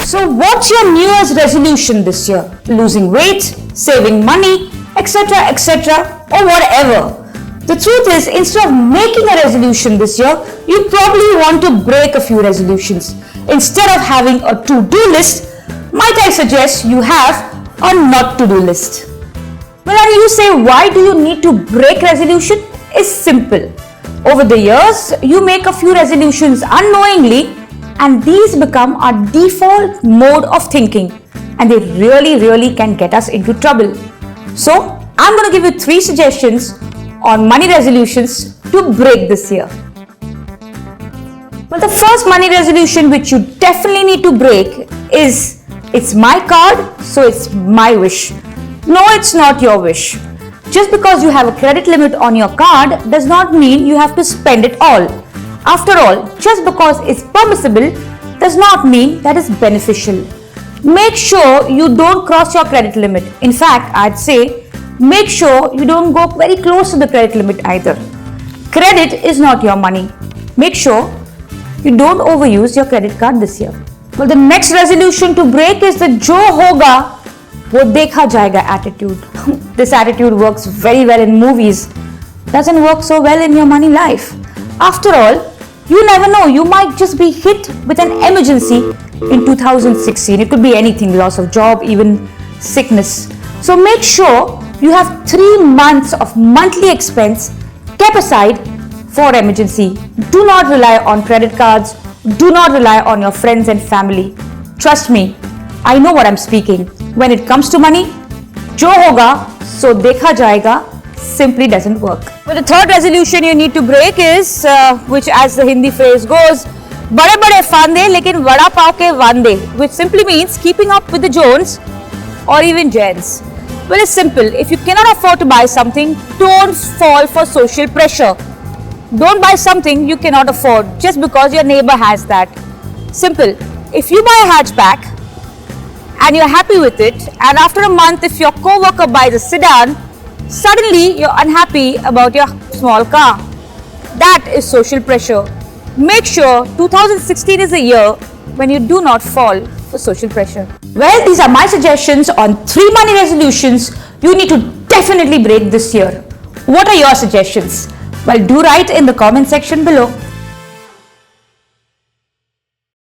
So what's your New Year's resolution this year? Losing weight, saving money, etc., etc., or whatever. The truth is, instead of making a resolution this year, you probably want to break a few resolutions. Instead of having a to-do list, might I suggest you have a not-to-do list. Well, and you say, why do you need to break resolution? It's simple. Over the years, you make a few resolutions unknowingly, and these become our default mode of thinking, and they really can get us into trouble. So, I'm going to give you 3 suggestions on money resolutions to break this year. Well, the first money resolution which you definitely need to break is, it's my card, so it's my wish. No, it's not your wish. Just because you have a credit limit on your card does not mean you have to spend it all. After all, just because it's permissible does not mean that it's beneficial. Make sure you don't cross your credit limit. In fact, I'd say make sure you don't go very close to the credit limit either. Credit is not your money. Make sure you don't overuse your credit card this year. Well, the next resolution to break is the jo hoga wo dekha jayega attitude. This attitude works very well in movies, doesn't work so well in your money life. After all, you never know, you might just be hit with an emergency in 2016. It could be anything, loss of job, even sickness. So make sure you have 3 months of monthly expense kept aside for emergency. Do not rely on credit cards. Do not rely on your friends and family. Trust me, I know what I'm speaking. When it comes to money, jo hoga, so dekha jayega simply doesn't work. But the third resolution you need to break is, which as the Hindi phrase goes, bade bade fande lekin vada pav ke vande, which simply means keeping up with the Jones or even Jains. Well, it's simple. If you cannot afford to buy something, don't fall for social pressure. Don't buy something you cannot afford just because your neighbor has that. Simple. If you buy a hatchback and you're happy with it, and after a month if your co-worker buys a sedan, suddenly you're unhappy about your small car. That is social pressure. Make sure 2016 is a year when you do not fall for social pressure. Well, these are my suggestions on 3 money resolutions you need to definitely break this year. What are your suggestions? Well, do write in the comment section below.